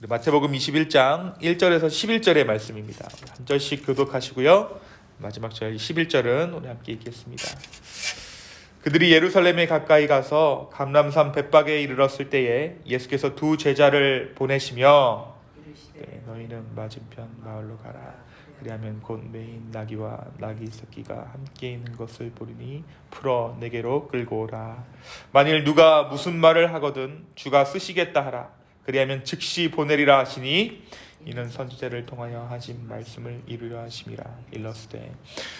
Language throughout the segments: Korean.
마태복음 21장 1절에서 11절의 말씀입니다. 한 절씩 교독하시고요. 마지막 절 11절은 오늘 함께 읽겠습니다. 그들이 예루살렘에 가까이 가서 감람산 벳박에 이르렀을 때에 예수께서 두 제자를 보내시며 너희는 맞은편 마을로 가라. 그리하면 곧 매인 나귀와 나귀 새끼가 함께 있는 것을 보리니 풀어 내게로 끌고 오라. 만일 누가 무슨 말을 하거든 주가 쓰시겠다 하라. 그리하면 즉시 보내리라 하시니 이는 선지자를 통하여 하신 말씀을 이루려 하심이라. 일러스되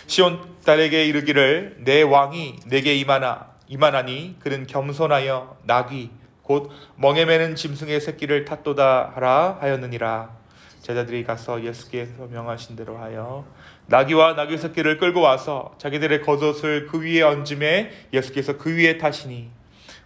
시온 딸에게 이르기를 내 왕이 내게 임하나니 그는 겸손하여 나귀 곧 멍에 매는 짐승의 새끼를 탔도다 하라 하였느니라. 제자들이 가서 예수께서 명하신 대로 하여 나귀와 나귀 새끼를 끌고 와서 자기들의 겉옷을 그 위에 얹음에 예수께서 그 위에 타시니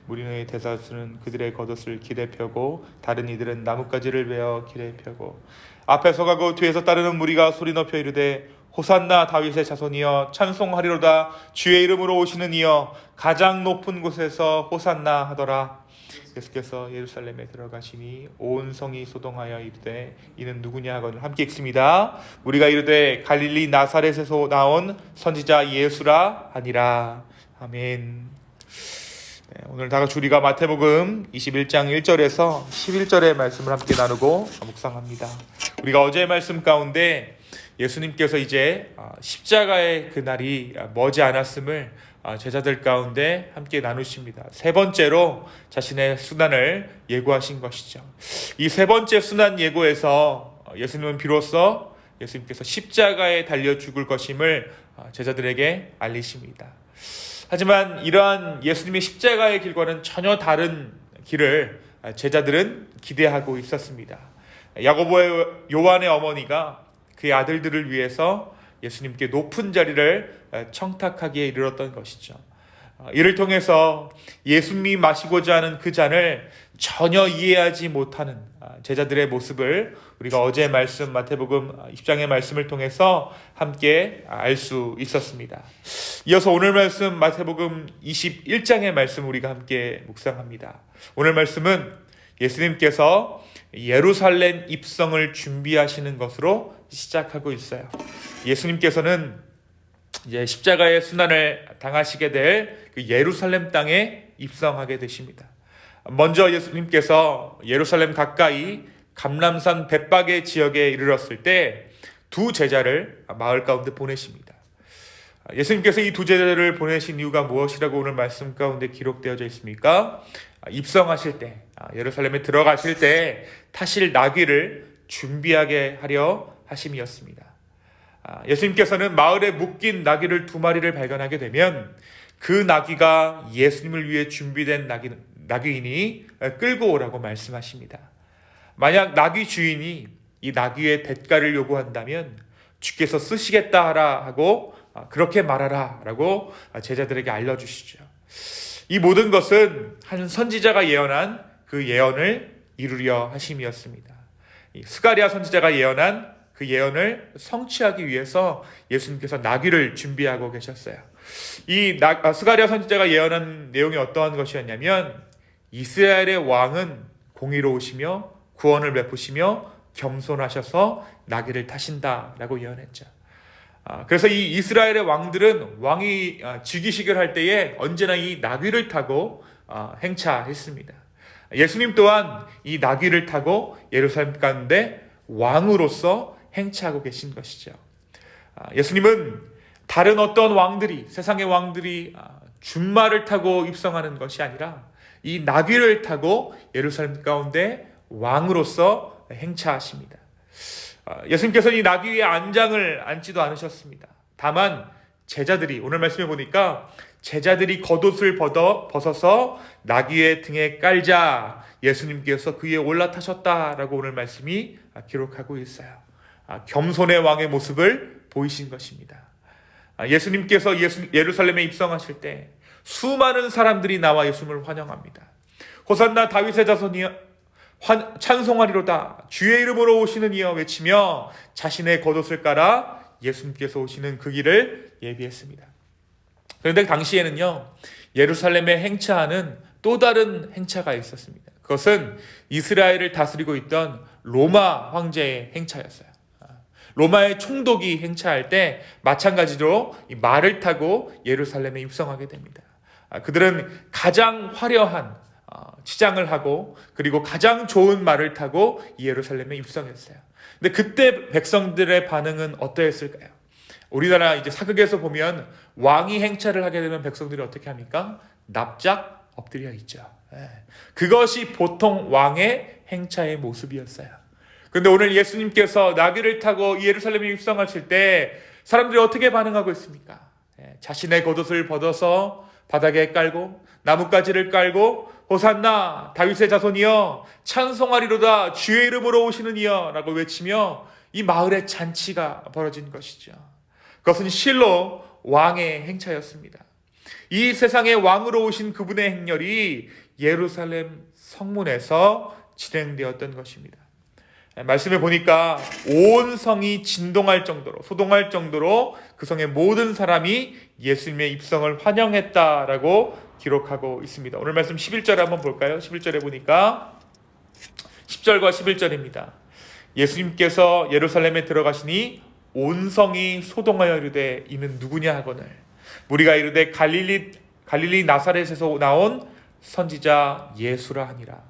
무리의 대다수는 그들의 겉옷을 길에 펴고 다른 이들은 나뭇가지를 베어 길에 펴고 앞에서 가고 뒤에서 따르는 무리가 소리 높여 이르되 호산나 다윗의 자손이여 찬송하리로다. 주의 이름으로 오시는 이여 가장 높은 곳에서 호산나 하더라. 예수께서 예루살렘에 들어가시니 온 성이 소동하여 이르되 이는 누구냐 하거늘 함께 읽습니다. 우리가 이르되 갈릴리 나사렛에서 나온 선지자 예수라 하니라. 아멘. 오늘 다같이 우리가 마태복음 21장 1절에서 11절의 말씀을 함께 나누고 묵상합니다. 우리가 어제의 말씀 가운데 예수님께서 이제 십자가의 그날이 머지 않았음을 제자들 가운데 함께 나누십니다. 세 번째로 자신의 순환을 예고하신 것이죠. 이 세 번째 순환 예고에서 예수님은 비로소 예수님께서 십자가에 달려 죽을 것임을 제자들에게 알리십니다. 하지만 이러한 예수님의 십자가의 길과는 전혀 다른 길을 제자들은 기대하고 있었습니다. 야고보의 요한의 어머니가 그의 아들들을 위해서 예수님께 높은 자리를 청탁하기에 이르렀던 것이죠. 이를 통해서 예수님이 마시고자 하는 그 잔을 전혀 이해하지 못하는 제자들의 모습을 우리가 어제 말씀 마태복음 10장의 말씀을 통해서 함께 알 수 있었습니다. 이어서 오늘 말씀 마태복음 21장의 말씀 우리가 함께 묵상합니다. 오늘 말씀은 예수님께서 예루살렘 입성을 준비하시는 것으로 시작하고 있어요. 예수님께서는 이제 십자가의 순환을 당하시게 될 그 예루살렘 땅에 입성하게 되십니다. 먼저 예수님께서 예루살렘 가까이 감람산 벳박의 지역에 이르렀을 때 두 제자를 마을 가운데 보내십니다. 예수님께서 이 두 제자를 보내신 이유가 무엇이라고 오늘 말씀 가운데 기록되어져 있습니까? 입성하실 때, 예루살렘에 들어가실 때 타실 나귀를 준비하게 하려 하심이었습니다. 예수님께서는 마을에 묶인 나귀를 두 마리를 발견하게 되면 그 나귀가 예수님을 위해 준비된 나귀이니 끌고 오라고 말씀하십니다. 만약 나귀 주인이 이 나귀의 대가를 요구한다면 주께서 쓰시겠다 하라 하고 그렇게 말하라 라고 제자들에게 알려주시죠. 이 모든 것은 한 선지자가 예언한 그 예언을 이루려 하심이었습니다. 스가랴 선지자가 예언한 그 예언을 성취하기 위해서 예수님께서 나귀를 준비하고 계셨어요. 이 스가랴 선지자가 예언한 내용이 어떠한 것이었냐면 이스라엘의 왕은 공의로우시며 구원을 베푸시며 겸손하셔서 나귀를 타신다라고 예언했죠. 그래서 이 이스라엘의 왕들은 왕이 즉위식을 할 때에 언제나 이 나귀를 타고 행차했습니다. 예수님 또한 이 나귀를 타고 예루살렘 가운데 왕으로서 행차하고 계신 것이죠. 예수님은 다른 어떤 왕들이, 세상의 왕들이 준말을 타고 입성하는 것이 아니라 이 나귀를 타고 예루살렘 가운데 왕으로서 행차하십니다. 예수님께서는 이 나귀 위에 안장을 앉지도 않으셨습니다. 다만 제자들이, 오늘 말씀해 보니까 제자들이 겉옷을 벗어서 나귀의 등에 깔자 예수님께서 그 위에 올라타셨다라고 오늘 말씀이 기록하고 있어요. 겸손의 왕의 모습을 보이신 것입니다. 예수님께서 예루살렘에 입성하실 때 수많은 사람들이 나와 예수님을 환영합니다. 호산나 다윗의 자손이여 찬송하리로다. 주의 이름으로 오시는 이여 외치며 자신의 겉옷을 깔아 예수님께서 오시는 그 길을 예비했습니다. 그런데 당시에는요, 예루살렘에 행차하는 또 다른 행차가 있었습니다. 그것은 이스라엘을 다스리고 있던 로마 황제의 행차였어요. 로마의 총독이 행차할 때 마찬가지로 이 말을 타고 예루살렘에 입성하게 됩니다. 그들은 가장 화려한 치장을 하고 그리고 가장 좋은 말을 타고 예루살렘에 입성했어요. 근데 그때 백성들의 반응은 어떠했을까요? 우리나라 이제 사극에서 보면 왕이 행차를 하게 되면 백성들이 어떻게 합니까? 납작 엎드려 있죠. 그것이 보통 왕의 행차의 모습이었어요. 그런데 오늘 예수님께서 나귀를 타고 예루살렘에 입성하실 때 사람들이 어떻게 반응하고 있습니까? 자신의 겉옷을 벗어서 바닥에 깔고 나뭇가지를 깔고 호산나 다윗의 자손이여 찬송하리로다 주의 이름으로 오시는 이여 라고 외치며 이 마을에 잔치가 벌어진 것이죠. 그것은 실로 왕의 행차였습니다. 이 세상의 왕으로 오신 그분의 행렬이 예루살렘 성문에서 진행되었던 것입니다. 말씀을 보니까 온 성이 진동할 정도로 소동할 정도로 그 성의 모든 사람이 예수님의 입성을 환영했다라고 기록하고 있습니다. 오늘 말씀 11절에 한번 볼까요? 11절에 보니까 10절과 11절입니다. 예수님께서 예루살렘에 들어가시니 온 성이 소동하여 이르되 이는 누구냐 하거늘 무리가 이르되 갈릴리 나사렛에서 나온 선지자 예수라 하니라.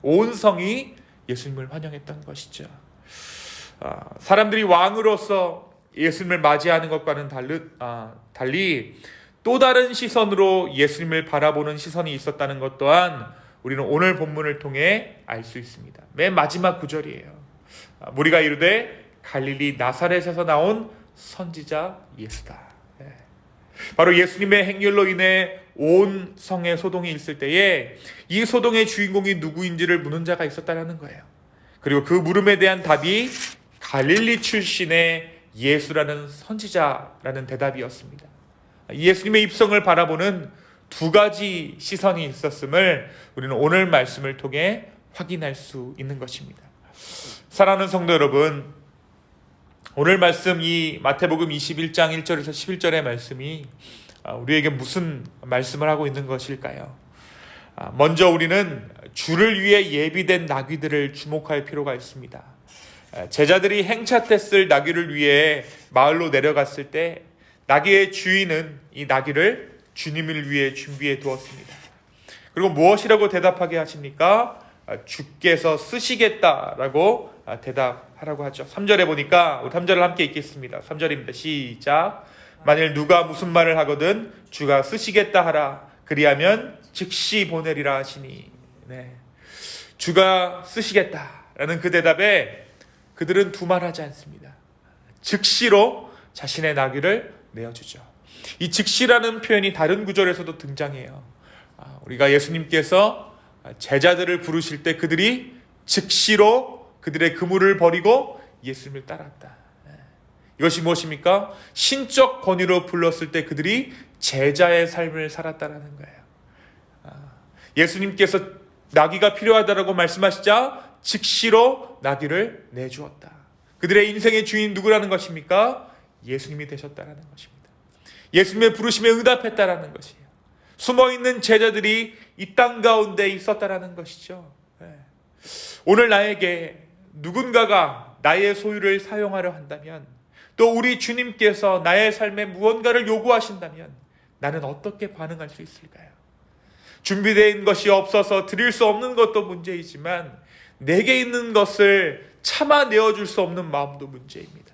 온 성이 예수님을 환영했던 것이죠. 사람들이 왕으로서 예수님을 맞이하는 것과는 달리 또 다른 시선으로 예수님을 바라보는 시선이 있었다는 것 또한 우리는 오늘 본문을 통해 알 수 있습니다. 맨 마지막 구절이에요. 무리가 이르되 갈릴리 나사렛에서 나온 선지자 예수다. 바로 예수님의 행렬로 인해 온 성에 소동이 있을 때에 이 소동의 주인공이 누구인지를 묻는 자가 있었다는 거예요. 그리고 그 물음에 대한 답이 갈릴리 출신의 예수라는 선지자라는 대답이었습니다. 예수님의 입성을 바라보는 두 가지 시선이 있었음을 우리는 오늘 말씀을 통해 확인할 수 있는 것입니다. 사랑하는 성도 여러분, 오늘 말씀 이 마태복음 21장 1절에서 11절의 말씀이 우리에게 무슨 말씀을 하고 있는 것일까요? 먼저 우리는 주를 위해 예비된 나귀들을 주목할 필요가 있습니다. 제자들이 행차 때 쓸 나귀를 위해 마을로 내려갔을 때 나귀의 주인은 이 나귀를 주님을 위해 준비해 두었습니다. 그리고 무엇이라고 대답하게 하십니까? 주께서 쓰시겠다라고 대답하라고 하죠. 3절에 보니까 3절을 함께 읽겠습니다. 3절입니다. 시작. 만일 누가 무슨 말을 하거든 주가 쓰시겠다 하라. 그리하면 즉시 보내리라 하시니. 주가 쓰시겠다라는 그 대답에 그들은 두말하지 않습니다. 즉시로 자신의 나귀를 내어주죠. 이 즉시라는 표현이 다른 구절에서도 등장해요. 우리가 예수님께서 제자들을 부르실 때 그들이 즉시로 그들의 그물을 버리고 예수님을 따랐다. 이것이 무엇입니까? 신적 권위로 불렀을 때 그들이 제자의 삶을 살았다는 거예요. 예수님께서 나귀가 필요하다라고 말씀하시자 즉시로 나귀를 내주었다. 그들의 인생의 주인 누구라는 것입니까? 예수님이 되셨다는 것입니다. 예수님의 부르심에 응답했다는 것이에요. 숨어있는 제자들이 이 땅 가운데 있었다는 것이죠. 오늘 나에게 누군가가 나의 소유를 사용하려 한다면, 또 우리 주님께서 나의 삶에 무언가를 요구하신다면 나는 어떻게 반응할 수 있을까요? 준비된 것이 없어서 드릴 수 없는 것도 문제이지만 내게 있는 것을 참아내어줄 수 없는 마음도 문제입니다.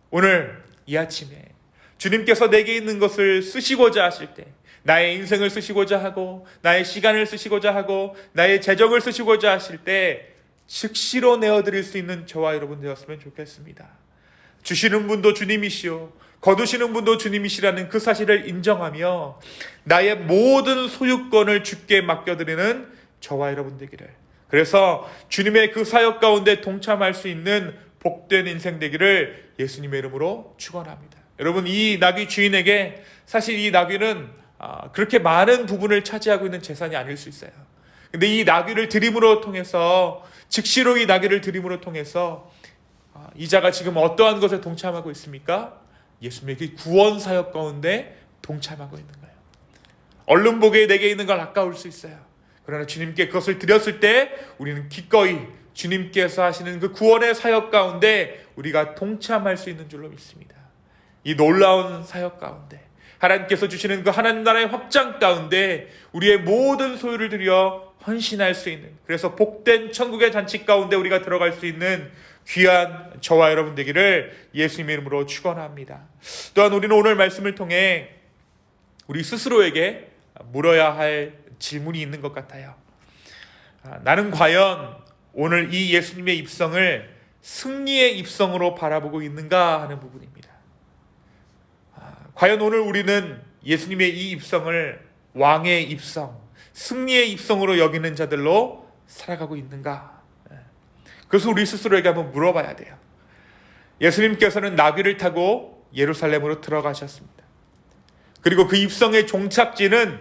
오늘 이 아침에 주님께서 내게 있는 것을 쓰시고자 하실 때, 나의 인생을 쓰시고자 하고 나의 시간을 쓰시고자 하고 나의 재정을 쓰시고자 하실 때 즉시로 내어드릴 수 있는 저와 여러분 되었으면 좋겠습니다. 주시는 분도 주님이시오, 거두시는 분도 주님이시라는 그 사실을 인정하며 나의 모든 소유권을 주께 맡겨드리는 저와 여러분 되기를, 그래서 주님의 그 사역 가운데 동참할 수 있는 복된 인생 되기를 예수님의 이름으로 축원합니다. 여러분, 이 나귀 주인에게 사실 이 나귀는 그렇게 많은 부분을 차지하고 있는 재산이 아닐 수 있어요. 근데 이 나귀를 드림으로 통해서, 즉시로 이 나귀를 드림으로 통해서 이 자가 지금 어떠한 것에 동참하고 있습니까? 예수님의 그 구원 사역 가운데 동참하고 있는 거예요. 얼른 보기에 내게 있는 걸 아까울 수 있어요. 그러나 주님께 그것을 드렸을 때 우리는 기꺼이 주님께서 하시는 그 구원의 사역 가운데 우리가 동참할 수 있는 줄로 믿습니다. 이 놀라운 사역 가운데 하나님께서 주시는 그 하나님 나라의 확장 가운데 우리의 모든 소유를 들여 헌신할 수 있는, 그래서 복된 천국의 잔치 가운데 우리가 들어갈 수 있는 귀한 저와 여러분 되기를 예수님의 이름으로 축원합니다. 또한 우리는 오늘 말씀을 통해 우리 스스로에게 물어야 할 질문이 있는 것 같아요. 나는 과연 오늘 이 예수님의 입성을 승리의 입성으로 바라보고 있는가 하는 부분입니다. 과연 오늘 우리는 예수님의 이 입성을 왕의 입성, 승리의 입성으로 여기는 자들로 살아가고 있는가? 그래서 우리 스스로에게 한번 물어봐야 돼요. 예수님께서는 나귀를 타고 예루살렘으로 들어가셨습니다. 그리고 그 입성의 종착지는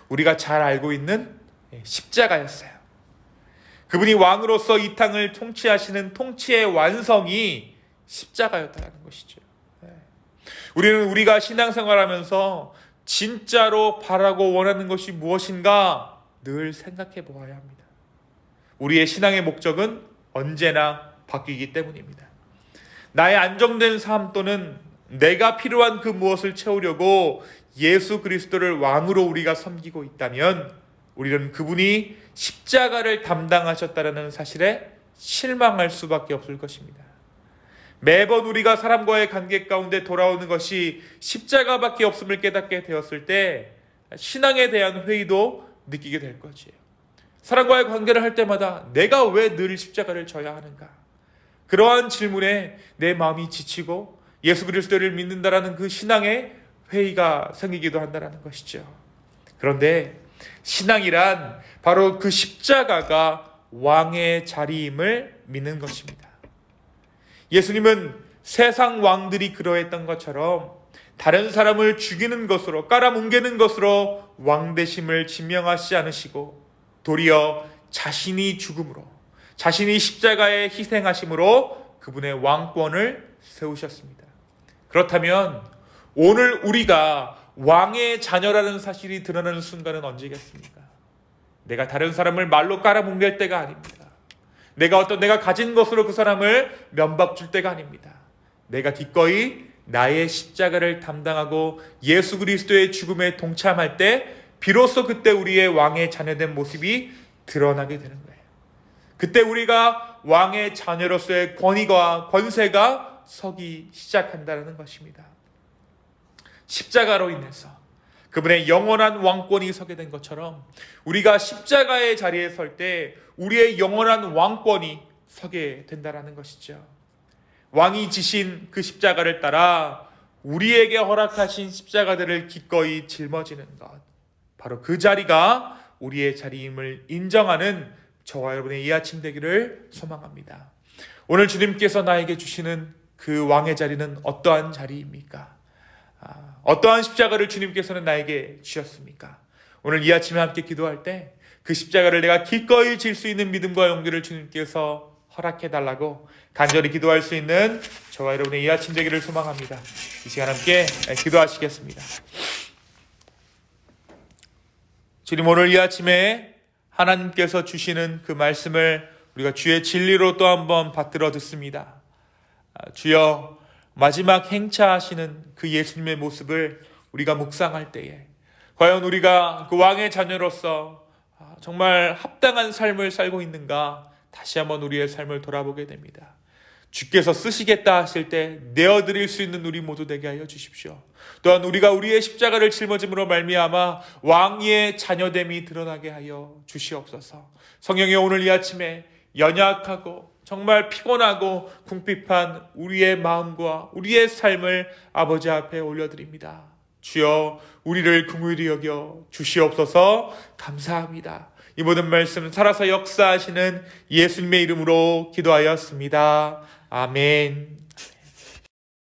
우리가 잘 알고 있는 십자가였어요. 그분이 왕으로서 이 땅을 통치하시는 통치의 완성이 십자가였다는 것이죠. 우리는 우리가 신앙생활하면서 진짜로 바라고 원하는 것이 무엇인가 늘 생각해 보아야 합니다. 우리의 신앙의 목적은 언제나 바뀌기 때문입니다. 나의 안정된 삶 또는 내가 필요한 그 무엇을 채우려고 예수 그리스도를 왕으로 우리가 섬기고 있다면 우리는 그분이 십자가를 담당하셨다는 사실에 실망할 수밖에 없을 것입니다. 매번 우리가 사람과의 관계 가운데 돌아오는 것이 십자가밖에 없음을 깨닫게 되었을 때 신앙에 대한 회의도 느끼게 될 것이에요. 사람과의 관계를 할 때마다 내가 왜 늘 십자가를 져야 하는가? 그러한 질문에 내 마음이 지치고 예수 그리스도를 믿는다라는 그 신앙의 회의가 생기기도 한다는 것이죠. 그런데 신앙이란 바로 그 십자가가 왕의 자리임을 믿는 것입니다. 예수님은 세상 왕들이 그러했던 것처럼 다른 사람을 죽이는 것으로, 깔아뭉개는 것으로 왕되심을 증명하시지 않으시고 도리어 자신이 죽음으로, 자신이 십자가에 희생하심으로 그분의 왕권을 세우셨습니다. 그렇다면 오늘 우리가 왕의 자녀라는 사실이 드러나는 순간은 언제겠습니까? 내가 다른 사람을 말로 깔아뭉갤 때가 아닙니다. 내가 가진 것으로 그 사람을 면박 줄 때가 아닙니다. 내가 기꺼이 나의 십자가를 담당하고 예수 그리스도의 죽음에 동참할 때 비로소 그때 우리의 왕의 자녀된 모습이 드러나게 되는 거예요. 그때 우리가 왕의 자녀로서의 권위가 권세가 서기 시작한다는 것입니다. 십자가로 인해서 그분의 영원한 왕권이 서게 된 것처럼 우리가 십자가의 자리에 설 때 우리의 영원한 왕권이 서게 된다는 것이죠. 왕이 지신 그 십자가를 따라 우리에게 허락하신 십자가들을 기꺼이 짊어지는 것, 바로 그 자리가 우리의 자리임을 인정하는 저와 여러분의 이 아침 되기를 소망합니다. 오늘 주님께서 나에게 주시는 그 왕의 자리는 어떠한 자리입니까? 어떠한 십자가를 주님께서는 나에게 주셨습니까? 오늘 이 아침에 함께 기도할 때 그 십자가를 내가 기꺼이 질 수 있는 믿음과 용기를 주님께서 허락해달라고 간절히 기도할 수 있는 저와 여러분의 이 아침 되기를 소망합니다. 이 시간 함께 기도하시겠습니다. 주님, 오늘 이 아침에 하나님께서 주시는 그 말씀을 우리가 주의 진리로 또 한번 받들어 듣습니다. 주여, 마지막 행차하시는 그 예수님의 모습을 우리가 묵상할 때에 과연 우리가 그 왕의 자녀로서 정말 합당한 삶을 살고 있는가 다시 한번 우리의 삶을 돌아보게 됩니다. 주께서 쓰시겠다 하실 때 내어드릴 수 있는 우리 모두 되게 하여 주십시오. 또한 우리가 우리의 십자가를 짊어짐으로 말미암아 왕의 자녀됨이 드러나게 하여 주시옵소서. 성령이 오늘 이 아침에 연약하고 정말 피곤하고 궁핍한 우리의 마음과 우리의 삶을 아버지 앞에 올려드립니다. 주여, 우리를 긍휼히 여겨 주시옵소서. 감사합니다. 이 모든 말씀 살아서 역사하시는 예수님의 이름으로 기도하였습니다. 아멘.